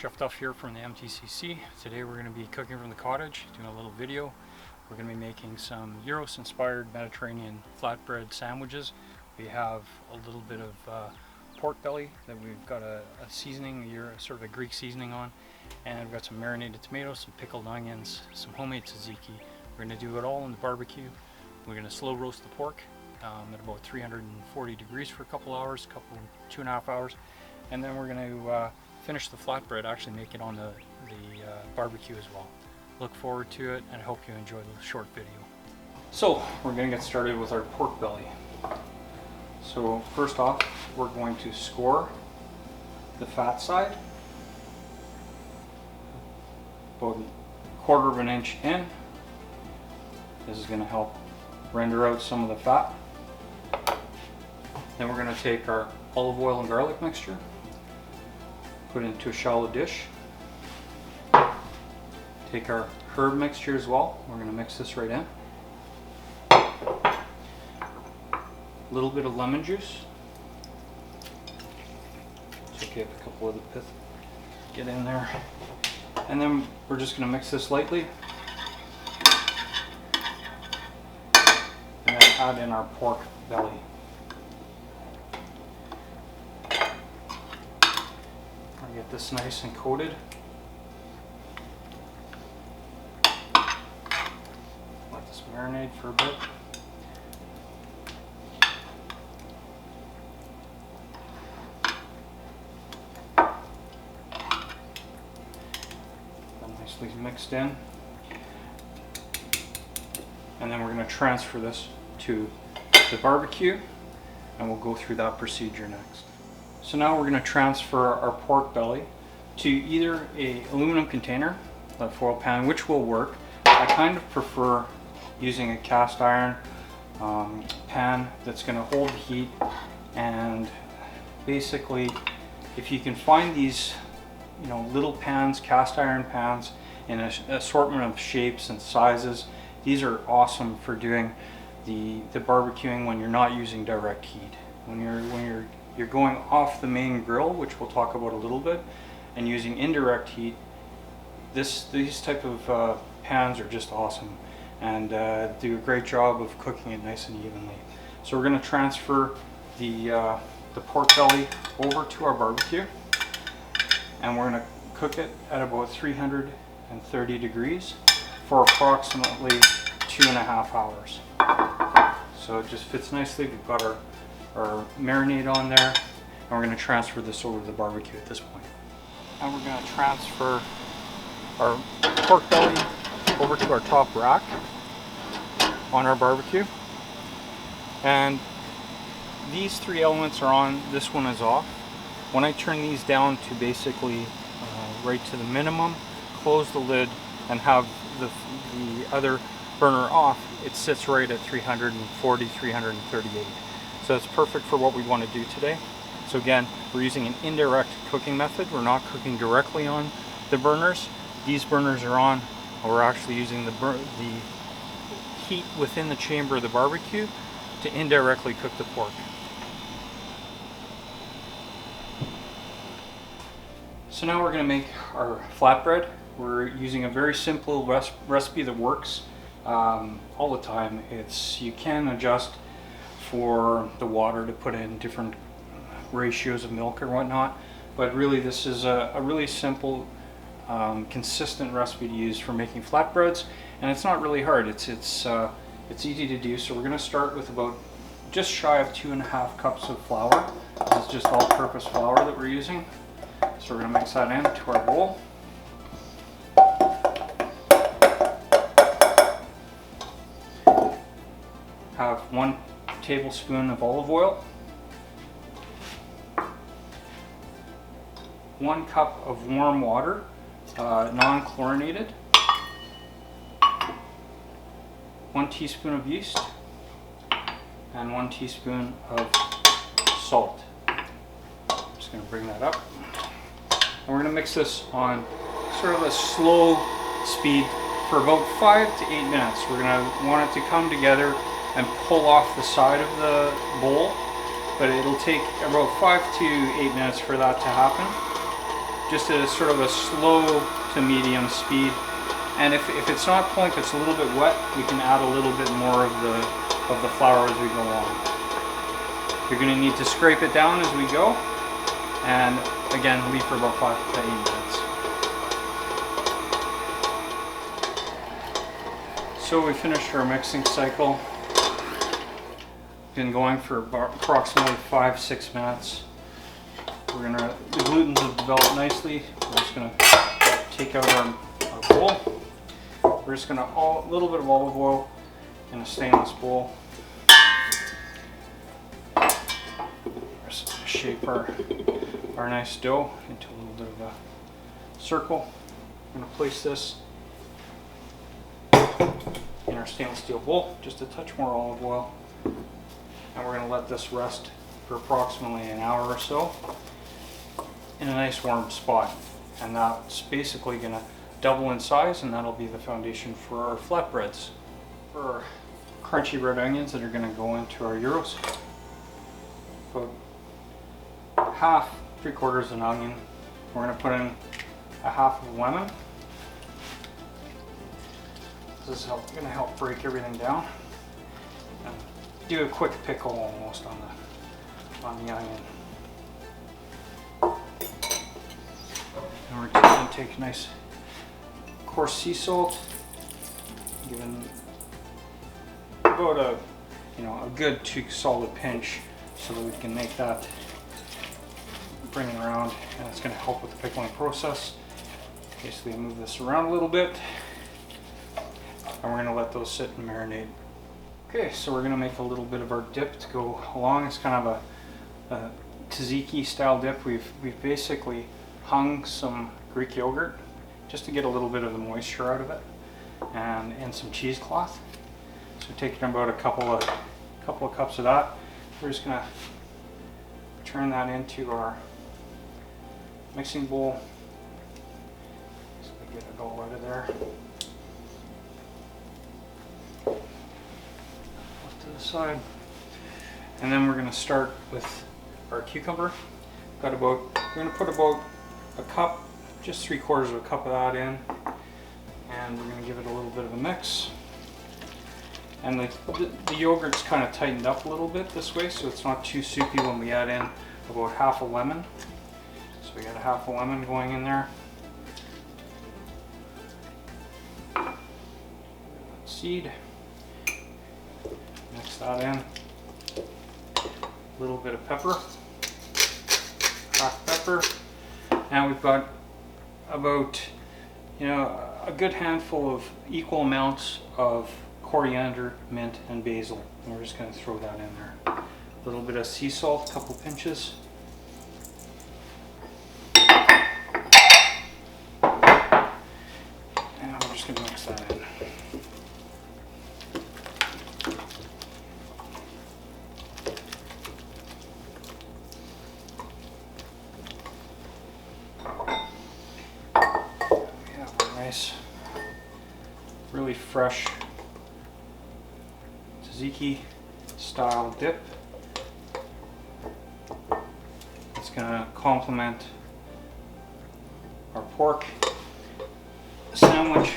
Chef Duff here from the MTCC. Today we're going to be cooking from the cottage, doing a little video. We're going to be making some Gyros inspired Mediterranean flatbread sandwiches. We have a little bit of pork belly that we've got a seasoning, sort of a Greek seasoning on, and we've got some marinated tomatoes, some pickled onions, some homemade tzatziki. We're going to do it all in the barbecue. We're going to slow roast the pork at about 340 degrees for a couple hours, 2.5 hours, and then we're going to finish the flatbread, actually make it on the barbecue as well. Look forward to it, and I hope you enjoy the short video. So we're going to get started with our pork belly. So first off, we're going to score the fat side about 1/4 of an inch in. This is going to help render out some of the fat. Then we're going to take our olive oil and garlic mixture, put it into a shallow dish. Take our herb mixture as well. We're going to mix this right in. A little bit of lemon juice. It's okay if a couple of the pith get in there. And then we're just going to mix this lightly. And then add in our pork belly. Get this nice and coated. Let this marinate for a bit. Nicely mixed in. And then we're going to transfer this to the barbecue, and we'll go through that procedure next. So now we're going to transfer our pork belly to either a aluminum container, a foil pan, which will work. I kind of prefer using a cast iron pan that's going to hold the heat, and basically if you can find these little pans, cast iron pans in an assortment of shapes and sizes, these are awesome for doing the barbecuing when you're not using direct heat. When you're going off the main grill, which we'll talk about a little bit, and using indirect heat, these type of pans are just awesome and do a great job of cooking it nice and evenly. So we're going to transfer the pork belly over to our barbecue, and we're going to cook it at about 330 degrees for approximately 2.5 hours. So it just fits nicely. We've got our marinade on there, and we're going to transfer this over to the barbecue at this point. And we're going to transfer our pork belly over to our top rack on our barbecue, and these three elements are on, this one is off. When I turn these down to basically right to the minimum, close the lid, and have the other burner off, it sits right at 340, 338. So it's perfect for what we want to do today. So again, we're using an indirect cooking method. We're not cooking directly on the burners. These burners are on, and we're actually using the heat within the chamber of the barbecue to indirectly cook the pork. So now we're going to make our flatbread. We're using a very simple recipe that works all the time. You can adjust for the water to put in different ratios of milk or whatnot, but really this is a really simple, consistent recipe to use for making flatbreads, and it's not really hard. It's easy to do. So we're going to start with about just shy of 2.5 cups of flour. This is just all-purpose flour that we're using. So we're going to mix that into our bowl. Have 1 tablespoon of olive oil, 1 cup of warm water, non-chlorinated, 1 teaspoon of yeast, and 1 teaspoon of salt. I'm just going to bring that up. And we're going to mix this on sort of a slow speed for about 5 to 8 minutes. We're going to want it to come together and pull off the side of the bowl, but it'll take about 5 to 8 minutes for that to happen. just at a sort of a slow to medium speed. And if it's not pulling, if it's a little bit wet, we can add a little bit more of the flour as we go along. You're going to need to scrape it down as we go, and again, leave for about 5 to 8 minutes. So we finished our mixing cycle. Been going for approximately 5-6 minutes. The glutens have developed nicely. We're just going to take out our bowl. We're just going to a little bit of olive oil in a stainless bowl. Just shape our nice dough into a little bit of a circle. I'm going to place this in our stainless steel bowl, just a touch more olive oil, and we're going to let this rest for approximately an hour or so in a nice warm spot, and that's basically going to double in size, and that'll be the foundation for our flatbreads. For our crunchy red onions that are going to go into our gyros, about half, 3/4 of an onion. We're going to put in a half of a lemon. This is going to help break everything down and do a quick pickle almost on the onion. And we're going to take a nice coarse sea salt, given about a good 2 solid pinch, so that we can make that bring it around, and it's going to help with the pickling process. Basically, move this around a little bit, and we're going to let those sit and marinate. Okay, so we're going to make a little bit of our dip to go along. It's kind of a tzatziki-style dip. We've basically hung some Greek yogurt just to get a little bit of the moisture out of it, and some cheesecloth. So taking about a couple of cups of that, we're just going to turn that into our mixing bowl. So we get it all out of there. Off to the side. And then we're going to start with our cucumber. We're going to put about a cup, just 3/4 of a cup of that in, and we're going to give it a little bit of a mix. And the yogurt's kind of tightened up a little bit this way, so it's not too soupy when we add in about half a lemon. So we got a half a lemon going in there. Seed. Mix that in. A little bit of pepper. Cracked pepper. Now we've got about a good handful of equal amounts of coriander, mint, and basil. And we're just going to throw that in there. A little bit of sea salt, a couple pinches. And we're just going to mix that in. We have a nice, really fresh Tzatziki-style dip. It's going to complement our pork sandwich.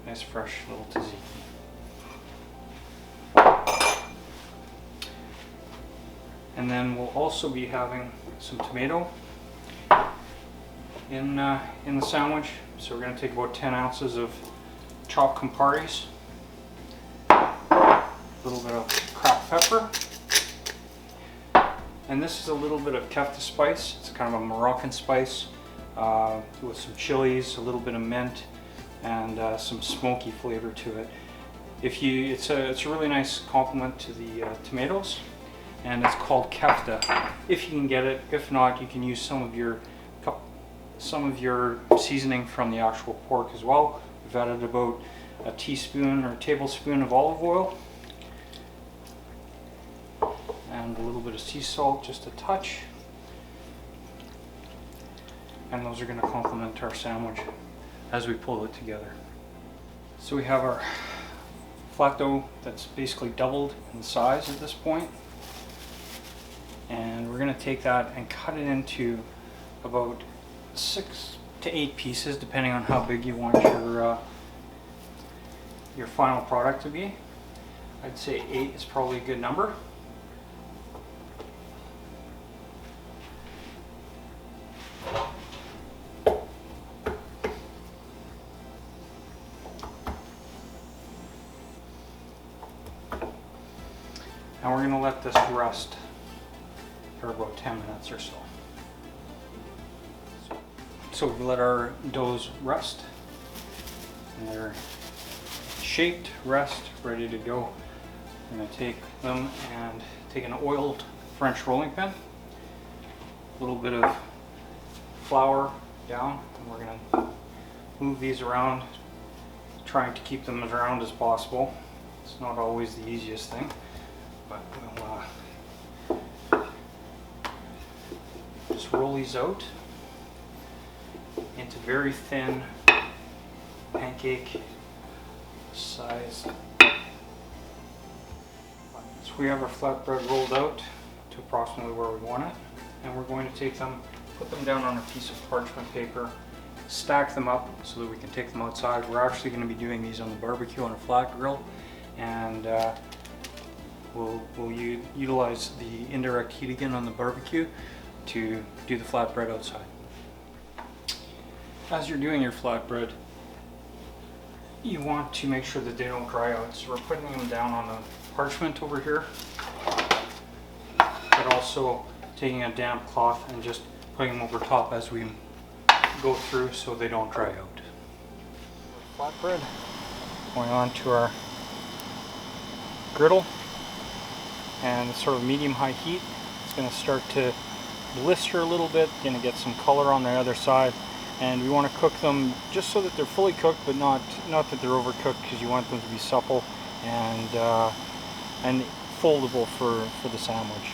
Nice fresh little tzatziki. And then we'll also be having some tomato in the sandwich. So we're going to take about 10 ounces of chopped Camparis. A little bit of cracked pepper, and this is a little bit of kefta spice. It's kind of a Moroccan spice with some chilies, a little bit of mint, and some smoky flavor to it. It's a really nice complement to the tomatoes, and it's called kefta if you can get it. If not, you can use some of your seasoning from the actual pork as well. We've added about a teaspoon or a tablespoon of olive oil, and a little bit of sea salt, just a touch. And those are going to complement our sandwich as we pull it together. So we have our flat dough that's basically doubled in size at this point. And we're going to take that and cut it into about 6 to 8 pieces, depending on how big you want your final product to be. I'd say 8 is probably a good number. And we're going to let this rest for about 10 minutes or so. So we've let our doughs rest, and they're shaped, rest, ready to go. I'm going to take them and take an oiled French rolling pin, a little bit of flour down, and we're going to move these around, trying to keep them as round as possible. It's not always the easiest thing, but we'll just roll these out into very thin pancake size. So we have our flatbread rolled out to approximately where we want it, and we're going to take them, put them down on a piece of parchment paper, stack them up so that we can take them outside. We're actually going to be doing these on the barbecue on a flat grill, and we'll utilize the indirect heat again on the barbecue to do the flatbread outside. As you're doing your flatbread, you want to make sure that they don't dry out. So we're putting them down on the parchment over here, but also taking a damp cloth and just putting them over top as we go through so they don't dry out. Flatbread going on to our griddle, and it's sort of medium-high heat. It's going to start to blister a little bit, going to get some color on the other side. And we want to cook them just so that they're fully cooked, but not that they're overcooked, because you want them to be supple and foldable for the sandwich.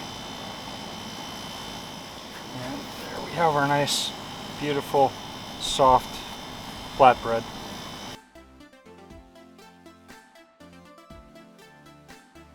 And there we have our nice, beautiful, soft flatbread.